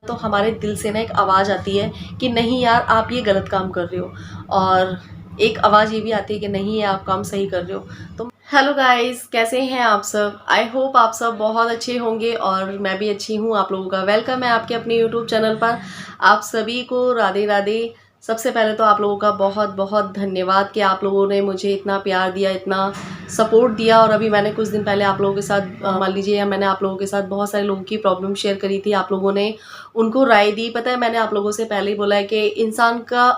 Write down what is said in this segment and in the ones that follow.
तो हमारे दिल से ना एक आवाज़ आती है कि नहीं यार आप ये गलत काम कर रहे हो, और एक आवाज़ ये भी आती है कि नहीं ये आप काम सही कर रहे हो। तो हेलो गाइस, कैसे हैं आप सब? आई होप आप सब बहुत अच्छे होंगे और मैं भी अच्छी हूँ। आप लोगों का वेलकम है आपके अपने यूट्यूब चैनल पर। आप सभी को राधे राधे। सबसे पहले तो आप लोगों का बहुत बहुत धन्यवाद कि आप लोगों ने मुझे इतना प्यार दिया, इतना सपोर्ट दिया। और अभी मैंने कुछ दिन पहले आप लोगों के साथ मान लीजिए, या मैंने आप लोगों के साथ बहुत सारे लोगों की प्रॉब्लम शेयर करी थी। आप लोगों ने उनको राय दी। पता है, मैंने आप लोगों से पहले ही बोला है कि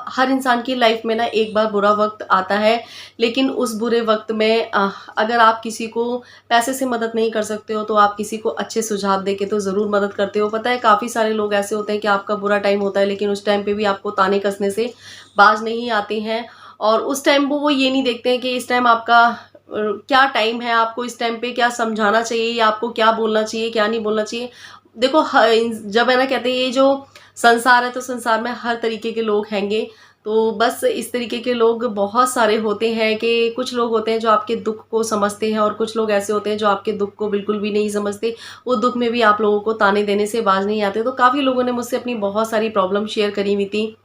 हर इंसान की लाइफ में ना एक बार बुरा वक्त आता है, लेकिन उस बुरे वक्त में अगर आप किसी को पैसे से मदद नहीं कर सकते हो तो आप किसी को अच्छे सुझाव दे के तो ज़रूर मदद करते हो। पता है, काफ़ी सारे लोग ऐसे होते हैं कि आपका बुरा टाइम होता है लेकिन उस टाइम पे भी आपको ताने कसने से बाज नहीं आते हैं। और उस टाइम वो ये नहीं देखते हैं कि इस टाइम आपका क्या टाइम है, आपको इस टाइम पे क्या समझाना चाहिए या आपको क्या बोलना चाहिए क्या नहीं बोलना चाहिए। देखो जब है ना, कहते हैं ये जो संसार है तो संसार में हर तरीके के लोग हैंगे। तो बस इस तरीके के लोग बहुत सारे होते हैं कि कुछ लोग होते हैं जो आपके दुख को समझते हैं और कुछ लोग ऐसे होते हैं जो आपके दुख को बिल्कुल भी नहीं समझते। वो दुख में भी आप लोगों को ताने देने से बाज नहीं आते। तो काफ़ी लोगों ने मुझसे अपनी बहुत सारी प्रॉब्लम शेयर करी हुई थी।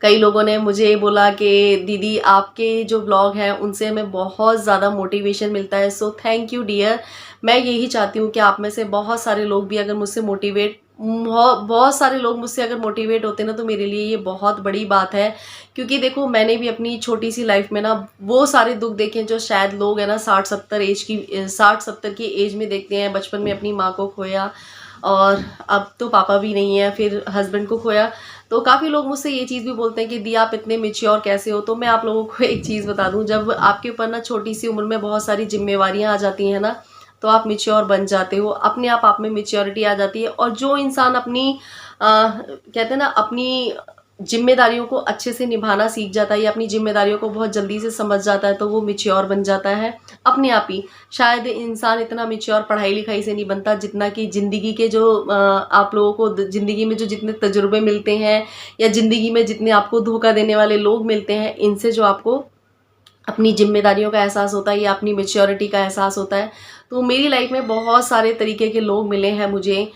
कई लोगों ने मुझे बोला कि दीदी आपके जो ब्लॉग हैं उनसे हमें बहुत ज़्यादा मोटिवेशन मिलता है। So thank you dear. मैं यही चाहती हूँ कि आप में से बहुत सारे लोग भी अगर मुझसे बहुत सारे लोग मुझसे अगर मोटिवेट होते ना तो मेरे लिए ये बहुत बड़ी बात है। क्योंकि देखो, मैंने भी अपनी छोटी सी लाइफ में ना वो सारे दुख देखे जो शायद लोग है ना 60-70 की एज में देखते हैं। बचपन में अपनी माँ को खोया और अब तो पापा भी नहीं है, फिर हस्बैंड को खोया। तो काफ़ी लोग मुझसे ये चीज़ भी बोलते हैं कि दी आप इतने मेच्योर कैसे हो। तो मैं आप लोगों को एक चीज़ बता दूं, जब आपके ऊपर ना छोटी सी उम्र में बहुत सारी जिम्मेवारियां आ जाती हैं ना तो आप मेच्योर बन जाते हो, अपने आप में मेच्योरिटी आ जाती है। और जो इंसान कहते हैं ना अपनी जिम्मेदारियों को अच्छे से निभाना सीख जाता है या अपनी जिम्मेदारियों को बहुत जल्दी से समझ जाता है तो वो मेच्योर बन जाता है अपने आप ही। शायद इंसान इतना मेच्योर पढ़ाई लिखाई से नहीं बनता जितना कि ज़िंदगी के जो आप लोगों को ज़िंदगी में जो जितने तजुर्बे मिलते हैं या ज़िंदगी में जितने आपको धोखा देने वाले लोग मिलते हैं, इनसे जो आपको अपनी जिम्मेदारियों का एहसास होता है या अपनी मेच्योरिटी का एहसास होता है। तो मेरी लाइफ में बहुत सारे तरीके के लोग मिले हैं मुझे।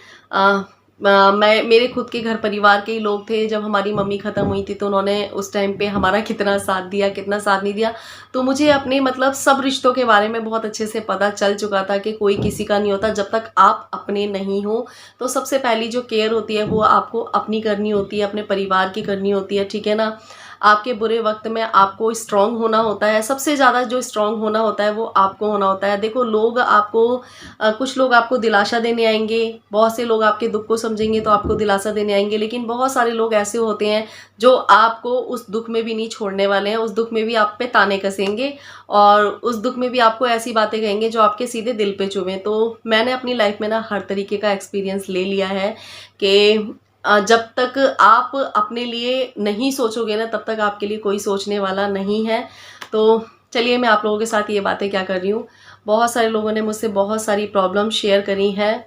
मैं मेरे खुद के घर परिवार के ही लोग थे। जब हमारी मम्मी ख़त्म हुई थी तो उन्होंने उस टाइम पे हमारा कितना साथ दिया, कितना साथ नहीं दिया। तो मुझे अपने मतलब सब रिश्तों के बारे में बहुत अच्छे से पता चल चुका था कि कोई किसी का नहीं होता जब तक आप अपने नहीं हो। तो सबसे पहली जो केयर होती है वो आपको अपनी करनी होती है, अपने परिवार की करनी होती है, ठीक है ना। आपके बुरे वक्त में आपको स्ट्रांग होना होता है। सबसे ज़्यादा जो स्ट्रांग होना होता है वो आपको होना होता है। देखो, लोग आपको कुछ लोग आपको दिलासा देने आएंगे, बहुत से लोग आपके दुख को समझेंगे तो आपको दिलासा देने आएंगे, लेकिन बहुत सारे लोग ऐसे होते हैं जो आपको उस दुख में भी नहीं छोड़ने वाले हैं। उस दुख में भी आप पे ताने कसेंगे और उस दुख में भी आपको ऐसी बातें कहेंगे जो आपके सीधे दिल पे चुभें। तो मैंने अपनी लाइफ में ना हर तरीके का एक्सपीरियंस ले लिया है कि जब तक आप अपने लिए नहीं सोचोगे ना तब तक आपके लिए कोई सोचने वाला नहीं है। तो चलिए, मैं आप लोगों के साथ ये बातें क्या कर रही हूँ। बहुत सारे लोगों ने मुझसे बहुत सारी प्रॉब्लम शेयर करी हैं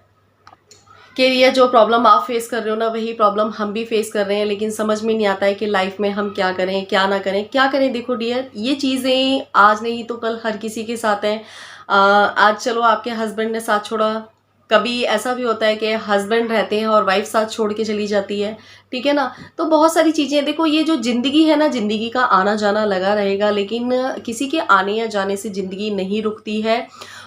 कि ये जो प्रॉब्लम आप फेस कर रहे हो ना वही प्रॉब्लम हम भी फेस कर रहे हैं, लेकिन समझ में नहीं आता है कि लाइफ में हम क्या करें क्या ना करें क्या करें। देखो डियर, ये चीज़ें आज नहीं तो कल हर किसी के साथ हैं। आज चलो आपके हस्बैंड ने साथ छोड़ा, कभी ऐसा भी होता है कि हस्बैंड रहते हैं और वाइफ साथ छोड़ के चली जाती है, ठीक है ना। तो बहुत सारी चीज़ें, देखो ये जो ज़िंदगी है ना, ज़िंदगी का आना जाना लगा रहेगा, लेकिन किसी के आने या जाने से ज़िंदगी नहीं रुकती है।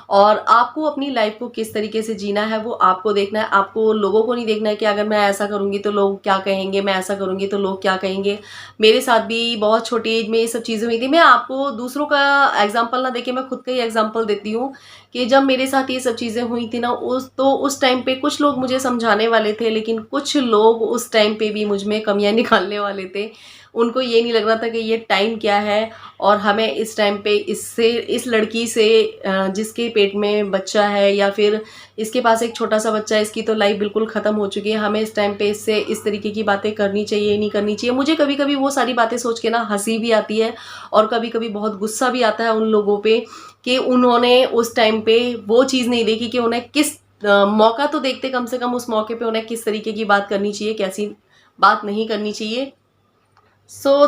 और आपको अपनी लाइफ को किस तरीके से जीना है वो आपको देखना है। आपको लोगों को नहीं देखना है कि अगर मैं ऐसा करूँगी तो लोग क्या कहेंगे, मैं ऐसा करूँगी तो लोग क्या कहेंगे। मेरे साथ भी बहुत छोटी एज में ये सब चीज़ें हुई थी। मैं आपको दूसरों का एग्जाम्पल ना देके मैं खुद का ही एग्जाम्पल देती हूँ कि जब मेरे साथ ये सब चीज़ें हुई थी ना उस टाइम पे कुछ लोग मुझे समझाने वाले थे, लेकिन कुछ लोग उस टाइम पे भी मुझ में कमियां निकालने वाले थे। उनको ये नहीं लग रहा था कि ये टाइम क्या है और हमें इस टाइम पे इस लड़की से जिसके पेट में बच्चा है या फिर इसके पास एक छोटा सा बच्चा है, इसकी तो लाइफ बिल्कुल ख़त्म हो चुकी है, हमें इस टाइम पे इससे इस तरीके की बातें करनी चाहिए नहीं करनी चाहिए। मुझे कभी कभी वो सारी बातें सोच के ना हंसी भी आती है और कभी कभी बहुत गुस्सा भी आता है उन लोगों पे कि उन्होंने उस टाइम पे वो चीज़ नहीं देखी कि उन्हें किस मौका तो देखते कम से कम उस मौके पे उन्हें किस तरीके की बात करनी चाहिए, कैसी बात नहीं करनी चाहिए।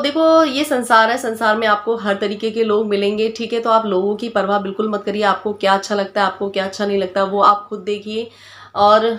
देखो, ये संसार है, संसार में आपको हर तरीके के लोग मिलेंगे, ठीक है। तो आप लोगों की परवाह बिल्कुल मत करिए। आपको क्या अच्छा लगता है, आपको क्या अच्छा नहीं लगता, वो आप खुद देखिए। और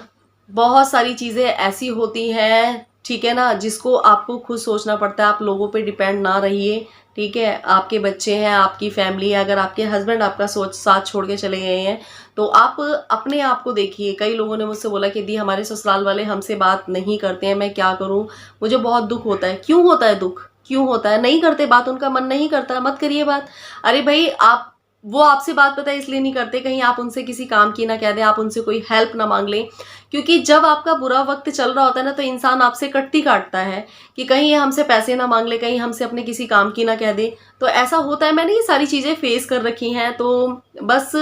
बहुत सारी चीज़ें ऐसी होती हैं, ठीक है ना, जिसको आपको खुद सोचना पड़ता है। आप लोगों पे डिपेंड ना रहिए, ठीक है। आपके बच्चे हैं, आपकी फैमिली है, अगर आपके हस्बैंड आपका सोच साथ छोड़ के चले गए हैं तो आप अपने आप को देखिए। कई लोगों ने मुझसे बोला कि दी हमारे ससुराल वाले हमसे बात नहीं करते हैं, मैं क्या करूं, मुझे बहुत दुख होता है। क्यों होता है दुख, क्यों होता है? नहीं करते बात, उनका मन नहीं करता, मत करिए बात। अरे भाई, आप वो आपसे बात पता है इसलिए नहीं करते, कहीं आप उनसे किसी काम की ना कह दें, आप उनसे कोई हेल्प ना मांग लें। क्योंकि जब आपका बुरा वक्त चल रहा होता है ना, तो इंसान आपसे कटती काटता है कि कहीं ये हमसे पैसे ना मांग ले, कहीं हमसे अपने किसी काम की ना कह दे। तो ऐसा होता है, मैंने ये सारी चीज़ें फेस कर रखी हैं। तो बस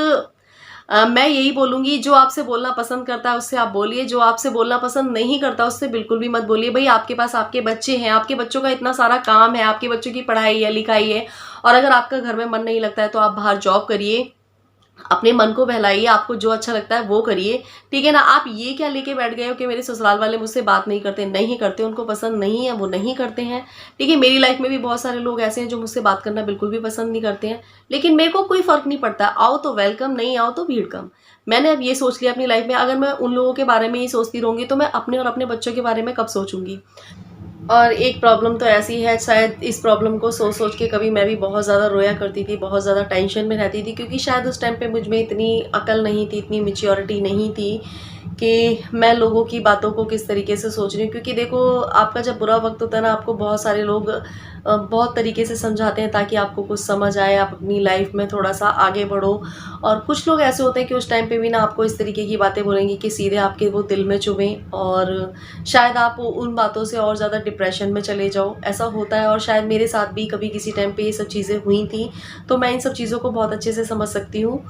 मैं यही बोलूँगी, जो आपसे बोलना पसंद करता है उससे आप बोलिए, जो आपसे बोलना पसंद नहीं करता उससे बिल्कुल भी मत बोलिए। भई आपके पास आपके बच्चे हैं, आपके बच्चों का इतना सारा काम है, आपके बच्चों की पढ़ाई है, लिखाई है, और अगर आपका घर में मन नहीं लगता है तो आप बाहर जॉब करिए, अपने मन को बहलाइए, आपको जो अच्छा लगता है वो करिए, ठीक है ना। आप ये क्या लेके बैठ गए हो कि मेरे ससुराल वाले मुझसे बात नहीं करते? नहीं करते, उनको पसंद नहीं है, वो नहीं करते हैं, ठीक है। मेरी लाइफ में भी बहुत सारे लोग ऐसे हैं जो मुझसे बात करना बिल्कुल भी पसंद नहीं करते हैं, लेकिन मेरे को कोई फर्क नहीं पड़ता। आओ तो वेलकम, नहीं आओ तो भीड़ कम। मैंने अब ये सोच लिया अपनी लाइफ में, अगर मैं उन लोगों के बारे में ही सोचती रहूंगी तो मैं अपने और अपने बच्चों के बारे में कब सोचूंगी। और एक प्रॉब्लम तो ऐसी है, शायद इस प्रॉब्लम को सोच सोच के कभी मैं भी बहुत ज़्यादा रोया करती थी, बहुत ज़्यादा टेंशन में रहती थी, क्योंकि शायद उस टाइम पे मुझ में इतनी अकल नहीं थी, इतनी मैच्योरिटी नहीं थी कि मैं लोगों की बातों को किस तरीके से सोच रही हूँ। क्योंकि देखो, आपका जब बुरा वक्त होता है ना, आपको बहुत सारे लोग बहुत तरीके से समझाते हैं ताकि आपको कुछ समझ आए, आप अपनी लाइफ में थोड़ा सा आगे बढ़ो। और कुछ लोग ऐसे होते हैं कि उस टाइम पे भी ना आपको इस तरीके की बातें बोलेंगे कि सीधे आपके वो दिल में चुभें, और शायद आप उन बातों से और ज़्यादा डिप्रेशन में चले जाओ। ऐसा होता है, और शायद मेरे साथ भी कभी किसी टाइम पे ये सब चीज़ें हुई थी, तो मैं इन सब चीज़ों को बहुत अच्छे से समझ सकती हूँ।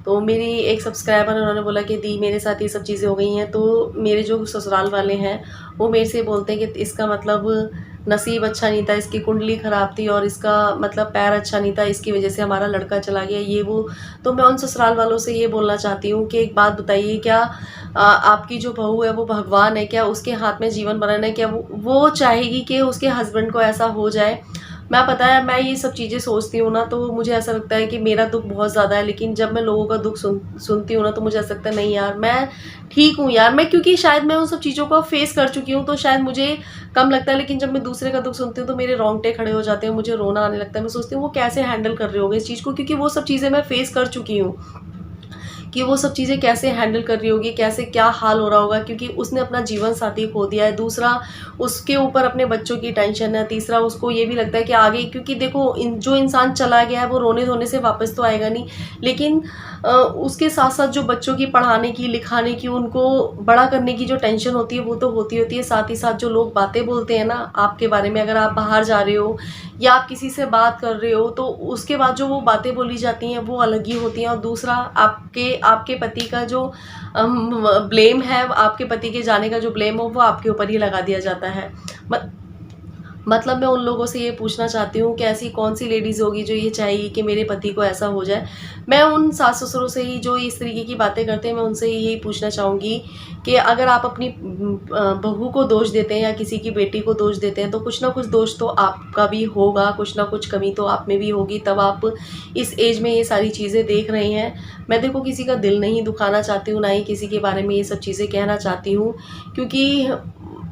तो मेरी एक सब्सक्राइबर, उन्होंने बोला कि दी मेरे साथ ये सब चीज़ें हो गई हैं, तो मेरे जो ससुराल वाले हैं वो मेरे से बोलते हैं कि इसका मतलब नसीब अच्छा नहीं था, इसकी कुंडली ख़राब थी, और इसका मतलब पैर अच्छा नहीं था, इसकी वजह से हमारा लड़का चला गया, ये वो। तो मैं उन ससुराल वालों से ये बोलना चाहती हूँ कि एक बात बताइए, क्या आपकी जो बहू है वो भगवान है क्या? उसके हाथ में जीवन बनाना है क्या? वो चाहेगी कि उसके हस्बैंड को ऐसा हो जाए? मैं, पता है, मैं ये सब चीज़ें सोचती हूँ ना, तो मुझे ऐसा लगता है कि मेरा दुख बहुत ज़्यादा है, लेकिन जब मैं लोगों का दुख सुनती हूँ ना, तो मुझे ऐसा लगता है नहीं यार, मैं ठीक हूँ यार। मैं, क्योंकि शायद मैं उन सब चीज़ों को फेस कर चुकी हूँ, तो शायद मुझे कम लगता है। लेकिन जब मैं दूसरे का दुख सुनती हूँ तो मेरे रोंगटे खड़े हो जाते हैं, मुझे रोना आने लगता है। मैं सोचती हूँ वो कैसे हैंडल कर रहे होंगे इस चीज़ को, क्योंकि वो सब चीज़ें मैं फेस कर चुकी हूँ कि वो सब चीज़ें कैसे हैंडल कर रही होगी, कैसे क्या हाल हो रहा होगा, क्योंकि उसने अपना जीवन साथी खो दिया है। दूसरा, उसके ऊपर अपने बच्चों की टेंशन है। तीसरा, उसको ये भी लगता है कि आगे, क्योंकि देखो, जो इंसान चला गया है वो रोने धोने से वापस तो आएगा नहीं, लेकिन उसके साथ साथ जो बच्चों की पढ़ाने की, लिखाने की, उनको बड़ा करने की जो टेंशन होती है वो तो होती है। साथ ही साथ जो लोग बातें बोलते हैं ना आपके बारे में, अगर आप बाहर जा रहे हो या आप किसी से बात कर रहे हो, तो उसके बाद जो वो बातें बोली जाती हैं वो अलग ही होती हैं। और दूसरा, आपके आपके पति का जो ब्लेम है, आपके पति के जाने का जो ब्लेम हो, वो आपके ऊपर ही लगा दिया जाता है। मतलब मैं उन लोगों से ये पूछना चाहती हूँ कि ऐसी कौन सी लेडीज़ होगी जो ये चाहेगी कि मेरे पति को ऐसा हो जाए। मैं उन सास ससुरों से ही जो इस तरीके की बातें करते हैं, मैं उनसे यही पूछना चाहूँगी कि अगर आप अपनी बहू को दोष देते हैं या किसी की बेटी को दोष देते हैं, तो कुछ ना कुछ दोष तो आपका भी होगा, कुछ ना कुछ कमी तो आप में भी होगी, तब आप इस एज में ये सारी चीज़ें देख रहे हैं। मैं, देखो, किसी का दिल नहीं दुखाना चाहती हूँ, ना ही किसी के बारे में ये सब चीज़ें कहना चाहती हूँ, क्योंकि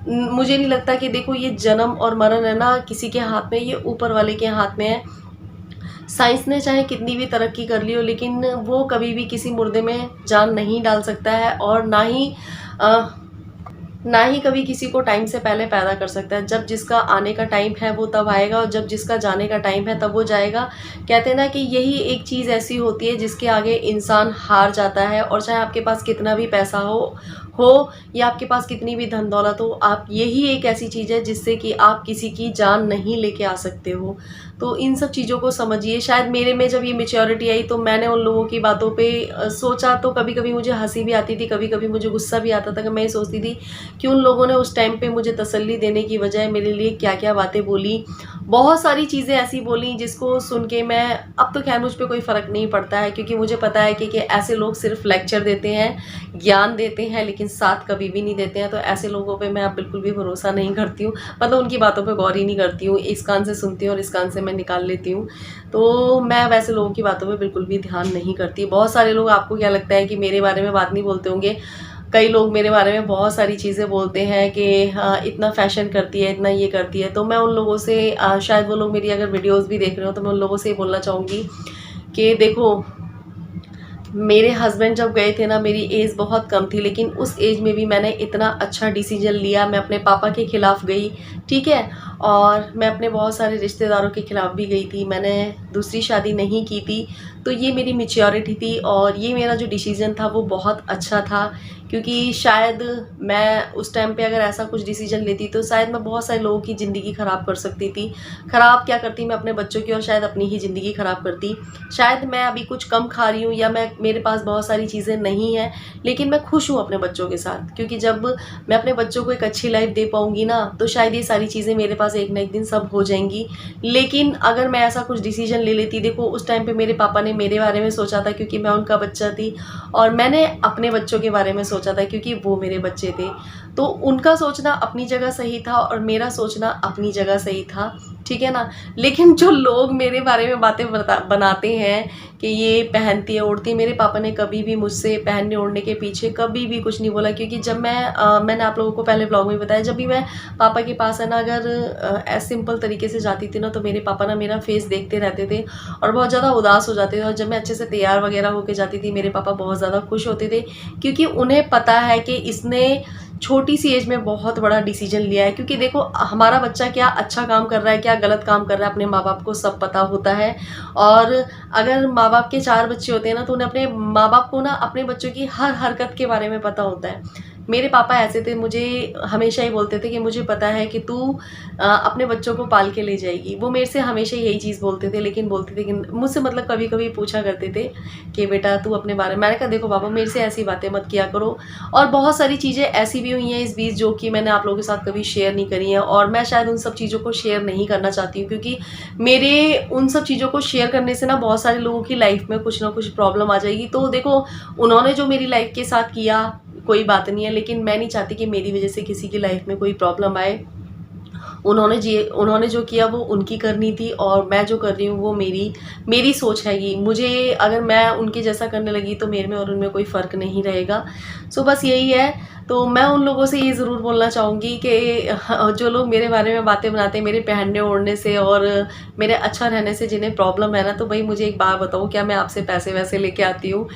मुझे नहीं लगता कि, देखो, ये जन्म और मरण है ना किसी के हाथ में, ये ऊपर वाले के हाथ में है। साइंस ने चाहे कितनी भी तरक्की कर ली हो, लेकिन वो कभी भी किसी मुर्दे में जान नहीं डाल सकता है, और ना ही कभी किसी को टाइम से पहले पैदा कर सकता है। जब जिसका आने का टाइम है वो तब आएगा, और जब जिसका जाने का टाइम है तब वो जाएगा। कहते हैं ना कि यही एक चीज़ ऐसी होती है जिसके आगे इंसान हार जाता है, और चाहे आपके पास कितना भी पैसा हो या आपके पास कितनी भी धन दौलत हो, आप, यही एक ऐसी चीज़ है जिससे कि आप किसी की जान नहीं लेके आ सकते हो। तो इन सब चीज़ों को समझिए। शायद मेरे में जब ये मैच्योरिटी आई तो मैंने उन लोगों की बातों पे सोचा, तो कभी कभी मुझे हंसी भी आती थी, कभी कभी मुझे गुस्सा भी आता था कि मैं ये सोचती थी कि उन लोगों ने उस टाइम पे मुझे तसल्ली देने की बजाय मेरे लिए क्या क्या बातें बोली। बहुत सारी चीज़ें ऐसी बोली जिसको सुन के मैं, अब तो खैर मुझ पर कोई फ़र्क नहीं पड़ता है, क्योंकि मुझे पता है कि ऐसे लोग सिर्फ लेक्चर देते हैं, ज्ञान देते हैं, लेकिन साथ कभी भी नहीं देते हैं। तो ऐसे लोगों पे मैं अब बिल्कुल भी भरोसा नहीं करती हूँ, मतलब उनकी बातों पे गौर ही नहीं करती हूँ। इस कान से सुनती हूँ और इस कान से मैं निकाल लेती हूँ। तो मैं वैसे लोगों की बातों पे बिल्कुल भी ध्यान नहीं करती। बहुत सारे लोग, आपको क्या लगता है कि मेरे बारे में बात नहीं बोलते होंगे? कई लोग मेरे बारे में बहुत सारी चीज़ें बोलते हैं कि हाँ, इतना फैशन करती है, इतना ये करती है। तो मैं उन लोगों से शायद वो लोग मेरी अगर वीडियोस भी देख रहे हो तो मैं उन लोगों से ये बोलना चाहूँगी कि देखो, मेरे हस्बैंड जब गए थे ना, मेरी एज बहुत कम थी, लेकिन उस एज में भी मैंने इतना अच्छा डिसीजन लिया। मैं अपने पापा के खिलाफ़ गई, ठीक है, और मैं अपने बहुत सारे रिश्तेदारों के खिलाफ़ भी गई थी। मैंने दूसरी शादी नहीं की थी। तो ये मेरी मैच्योरिटी थी और ये मेरा जो डिसीजन था वो बहुत अच्छा था, क्योंकि शायद मैं उस टाइम पे अगर ऐसा कुछ डिसीजन लेती तो शायद मैं बहुत सारे लोगों की ज़िंदगी ख़राब कर सकती थी। ख़राब क्या करती, मैं अपने बच्चों की और शायद अपनी ही ज़िंदगी ख़राब करती। शायद मैं अभी कुछ कम खा रही हूँ या मेरे पास बहुत सारी चीज़ें नहीं हैं, लेकिन मैं खुश हूँ अपने बच्चों के साथ, क्योंकि जब मैं अपने बच्चों को एक अच्छी लाइफ दे पाऊँगी ना, तो शायद ये सारी चीज़ें मेरे पास एक ना एक दिन सब हो जाएंगी। लेकिन अगर मैं ऐसा कुछ डिसीजन ले लेती, देखो उस टाइम पे मेरे पापा ने मेरे बारे में सोचा था क्योंकि मैं उनका बच्चा थी, और मैंने अपने बच्चों के बारे में सोचा था क्योंकि वो मेरे बच्चे थे। तो उनका सोचना अपनी जगह सही था और मेरा सोचना अपनी जगह सही था, ठीक है ना। लेकिन जो लोग मेरे बारे में बातें बनाते हैं कि ये पहनती है ओढ़ती है, मेरे पापा ने कभी भी मुझसे पहनने ओढ़ने के पीछे कभी भी कुछ नहीं बोला। क्योंकि जब मैंने आप लोगों को पहले ब्लॉग में बताया, जब भी मैं पापा के पास है ना, अगर सिंपल तरीके से जाती थी ना, तो मेरे पापा ना मेरा फेस देखते रहते थे और बहुत ज़्यादा उदास हो जाते थे। और जब मैं अच्छे से तैयार वगैरह होकर जाती थी, मेरे पापा बहुत ज़्यादा खुश होते थे, क्योंकि उन्हें पता है कि इसने छोटी सी एज में बहुत बड़ा डिसीजन लिया है। क्योंकि देखो, हमारा बच्चा क्या अच्छा काम कर रहा है, क्या गलत काम कर रहा है, अपने माँ बाप को सब पता होता है। और अगर माँ बाप के 4 बच्चे होते हैं ना, तो उन्हें अपने माँ बाप को ना अपने बच्चों की हर हरकत के बारे में पता होता है। मेरे पापा ऐसे थे, मुझे हमेशा ही बोलते थे कि मुझे पता है कि तू अपने बच्चों को पाल के ले जाएगी। वो मेरे से हमेशा यही चीज़ बोलते थे, लेकिन बोलते थे कि मुझसे मतलब कभी कभी पूछा करते थे कि बेटा तू अपने बारे में। मैंने कहा देखो पापा, मेरे से ऐसी बातें मत किया करो। और बहुत सारी चीज़ें ऐसी भी हुई हैं इस बीच जो कि मैंने आप लोगों के साथ कभी शेयर नहीं करी हैं, और मैं शायद उन सब चीज़ों को शेयर नहीं करना चाहती हूँ, क्योंकि मेरे उन सब चीज़ों को शेयर करने से ना बहुत सारे लोगों की लाइफ में कुछ ना कुछ प्रॉब्लम आ जाएगी। तो देखो, उन्होंने जो मेरी लाइफ के साथ किया कोई बात नहीं है, लेकिन मैं नहीं चाहती कि मेरी वजह से किसी की लाइफ में कोई प्रॉब्लम आए। उन्होंने जो किया वो उनकी करनी थी, और मैं जो कर रही हूँ वो मेरी सोच हैगी। मुझे अगर मैं उनके जैसा करने लगी तो मेरे में और उनमें कोई फ़र्क नहीं रहेगा। सो बस यही है। तो मैं उन लोगों से ये ज़रूर बोलना चाहूँगी कि जो लोग मेरे बारे में बातें बनाते हैं मेरे पहनने ओढ़ने से और मेरे अच्छा रहने से, जिन्हें प्रॉब्लम है ना, तो भाई मुझे एक बात बताओ, क्या मैं आपसे पैसे वैसे लेके आती हूँ?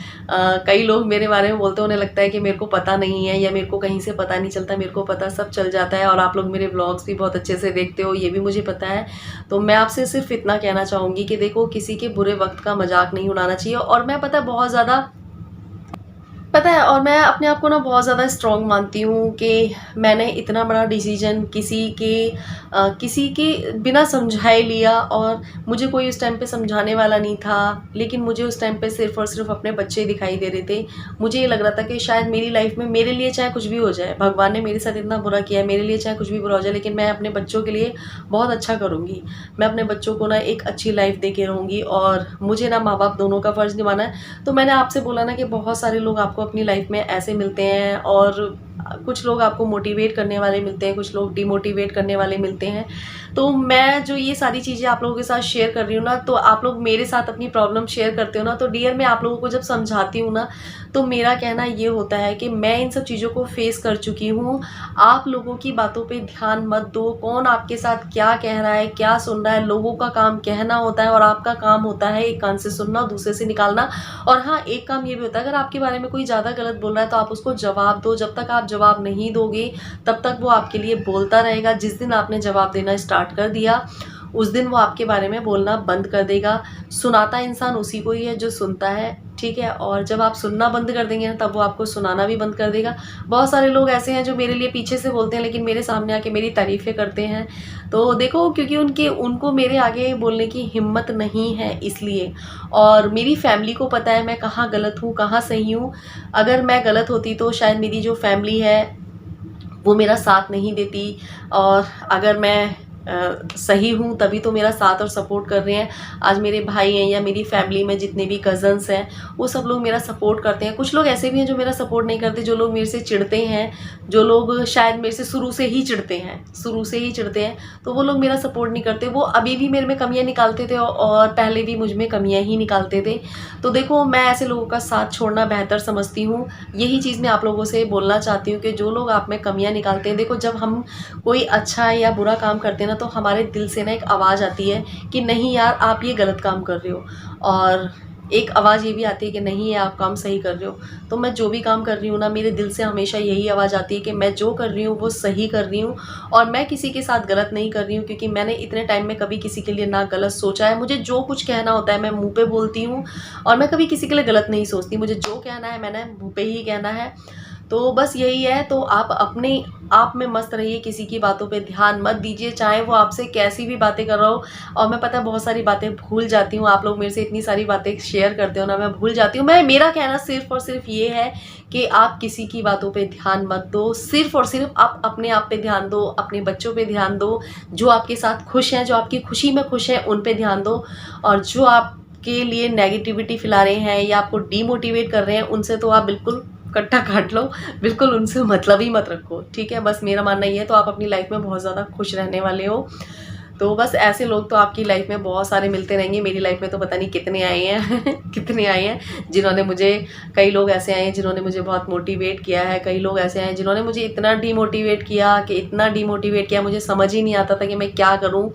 कई लोग मेरे बारे में बोलते हैं, उन्हें लगता है कि मेरे को पता नहीं है या मेरे को कहीं से पता नहीं चलता। मेरे को पता सब चल जाता है, और आप लोग मेरे व्लॉग्स भी बहुत अच्छे से देखते हो, ये भी मुझे पता है। तो मैं आपसे सिर्फ इतना कहना चाहूँगी कि देखो, किसी के बुरे वक्त का मजाक नहीं उड़ाना चाहिए। और मैं पता है, और मैं अपने आप को ना बहुत ज़्यादा स्ट्रॉन्ग मानती हूँ कि मैंने इतना बड़ा डिसीजन किसी के बिना समझाए लिया, और मुझे कोई उस टाइम पे समझाने वाला नहीं था। लेकिन मुझे उस टाइम पे सिर्फ और सिर्फ अपने बच्चे दिखाई दे रहे थे। मुझे ये लग रहा था कि शायद मेरी लाइफ में मेरे लिए चाहे कुछ भी हो जाए, भगवान ने मेरे साथ इतना बुरा किया है, मेरे लिए चाहे कुछ भी बुरा हो जाए, लेकिन मैं अपने बच्चों के लिए बहुत अच्छा करूँगी। मैं अपने बच्चों को ना एक अच्छी लाइफ दे के रहूँगी, और मुझे ना माँ बाप दोनों का फ़र्ज़ निभाना है। तो मैंने आपसे बोला ना कि बहुत सारे लोग आपको अपनी लाइफ में ऐसे मिलते हैं, और कुछ लोग आपको मोटिवेट करने वाले मिलते हैं, कुछ लोग डिमोटिवेट करने वाले मिलते हैं। तो मैं जो ये सारी चीज़ें आप लोगों के साथ शेयर कर रही हूँ ना, तो आप लोग मेरे साथ अपनी प्रॉब्लम शेयर करते हो ना, तो डियर मैं आप लोगों को जब समझाती हूँ ना, तो मेरा कहना ये होता है कि मैं इन सब चीज़ों को फेस कर चुकी हूँ। आप लोगों की बातों पे ध्यान मत दो, कौन आपके साथ क्या कह रहा है, क्या सुन रहा है। लोगों का काम कहना होता है और आपका काम होता है एक कान से सुनना, दूसरे से निकालना। और हाँ, एक काम ये भी होता है, अगर आपके बारे में कोई ज़्यादा गलत बोल रहा है तो आप उसको जवाब दो। जब तक आप जवाब नहीं दोगे तब तक वो आपके लिए बोलता रहेगा। जिस दिन आपने जवाब देना स्टार्ट कर दिया, उस दिन वो आपके बारे में बोलना बंद कर देगा। सुनाता इंसान उसी को ही है जो सुनता है, ठीक है। और जब आप सुनना बंद कर देंगे ना, तब वो आपको सुनाना भी बंद कर देगा। बहुत सारे लोग ऐसे हैं जो मेरे लिए पीछे से बोलते हैं, लेकिन मेरे सामने आके मेरी तारीफ़ें करते हैं। तो देखो, क्योंकि उनको मेरे आगे बोलने की हिम्मत नहीं है, इसलिए। और मेरी फैमिली को पता है मैं कहाँ गलत हूँ, कहाँ सही हूँ। अगर मैं गलत होती तो शायद मेरी जो फैमिली है वो मेरा साथ नहीं देती। और अगर मैं सही हूँ तभी तो मेरा साथ और सपोर्ट कर रहे हैं। आज मेरे भाई हैं या मेरी फैमिली में जितने भी कज़न्स हैं वो सब लोग मेरा सपोर्ट करते हैं। कुछ लोग ऐसे भी हैं जो मेरा सपोर्ट नहीं करते, जो लोग मेरे से चिढ़ते हैं, जो लोग शायद मेरे से शुरू से ही चिढ़ते हैं, तो वो लोग मेरा सपोर्ट नहीं करते। वो अभी भी मेरे में कमियाँ निकालते थे और पहले भी मुझ में कमियाँ ही निकालते थे। तो देखो, मैं ऐसे लोगों का साथ छोड़ना बेहतर समझती हूँ। यही चीज़ मैं आप लोगों से बोलना चाहती हूँ कि जो लोग आप में कमियाँ निकालते हैं, देखो जब हम कोई अच्छा या बुरा काम करते हैं ना, तो हमारे दिल से ना एक आवाज़ आती है कि नहीं यार, आप ये गलत काम कर रहे हो, और एक आवाज़ ये भी आती है कि नहीं, ये आप काम सही कर रहे हो। तो मैं जो भी काम कर रही हूँ ना, मेरे दिल से हमेशा यही आवाज़ आती है कि मैं जो कर रही हूँ वो सही कर रही हूँ, और मैं किसी के साथ गलत नहीं कर रही हूँ, क्योंकि मैंने इतने टाइम में कभी किसी के लिए ना गलत सोचा है। मुझे जो कुछ कहना होता है मैं मुँह पे बोलती हूँ, और मैं कभी किसी के लिए गलत नहीं सोचती। मुझे जो कहना है मैंने मुँह पे ही कहना है। तो बस यही है। तो आप अपने आप में मस्त रहिए, किसी की बातों पे ध्यान मत दीजिए, चाहे वो आपसे कैसी भी बातें कर रहा हो। और मैं पता है बहुत सारी बातें भूल जाती हूँ, आप लोग मेरे से इतनी सारी बातें शेयर करते हो ना, मैं भूल जाती हूँ। मेरा कहना सिर्फ और सिर्फ ये है कि आप किसी की बातों पे ध्यान मत दो, सिर्फ और सिर्फ आप अपने आप पे ध्यान दो, अपने बच्चों पे ध्यान दो, जो आपके साथ खुश हैं, जो आपकी खुशी में खुश हैं, उन पे ध्यान दो। और जो आपके लिए नेगेटिविटी फैला रहे हैं या आपको डीमोटिवेट कर रहे हैं, उनसे तो आप बिल्कुल कट्टा काट लो, बिल्कुल उनसे मतलब ही मत रखो, ठीक है। बस मेरा मानना ये है। तो आप अपनी लाइफ में बहुत ज़्यादा खुश रहने वाले हो। तो बस ऐसे लोग तो आपकी लाइफ में बहुत सारे मिलते रहेंगे। मेरी लाइफ में तो पता नहीं कितने आए हैं कितने आए हैं जिन्होंने मुझे, कई लोग ऐसे आए हैं जिन्होंने मुझे बहुत मोटिवेट किया है, कई लोग ऐसे आए जिन्होंने मुझे इतना डीमोटिवेट किया कि इतना डीमोटिवेट किया, मुझे समझ ही नहीं आता था कि मैं क्या करूँ।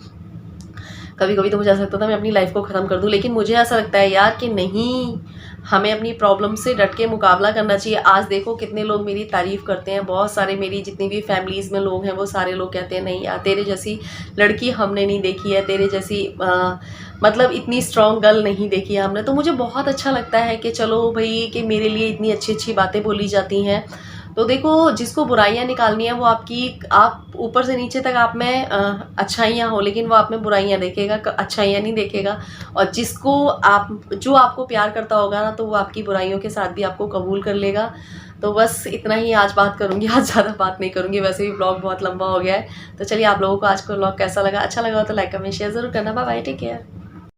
कभी कभी तो मुझे ऐसा लगता था मैं अपनी लाइफ को ख़त्म कर दूं, लेकिन मुझे ऐसा लगता है यार कि नहीं, हमें अपनी प्रॉब्लम से डट के मुकाबला करना चाहिए। आज देखो कितने लोग मेरी तारीफ़ करते हैं, बहुत सारे मेरी जितनी भी फैमिलीज़ में लोग हैं वो सारे लोग कहते हैं नहीं यार, तेरे जैसी लड़की हमने नहीं देखी है, तेरे जैसी मतलब इतनी स्ट्रॉन्ग गर्ल नहीं देखी है हमने। तो मुझे बहुत अच्छा लगता है कि चलो भाई, कि मेरे लिए इतनी अच्छी अच्छी बातें बोली जाती हैं। तो देखो, जिसको बुराइयां निकालनी है वो आप ऊपर से नीचे तक आप में अच्छाइयाँ हो, लेकिन वो आप में बुराइयां देखेगा, अच्छाइयाँ नहीं देखेगा। और जो आपको प्यार करता होगा ना, तो वो आपकी बुराइयों के साथ भी आपको कबूल कर लेगा। तो बस इतना ही आज बात करूंगी, आज ज़्यादा बात नहीं करूंगी, वैसे भी ब्लॉग बहुत लंबा हो गया है। तो चलिए, आप लोगों को आज का ब्लॉग कैसा लगा? अच्छा लगा हो तो लाइक कमेंट शेयर जरूर करना। Bye bye, take care.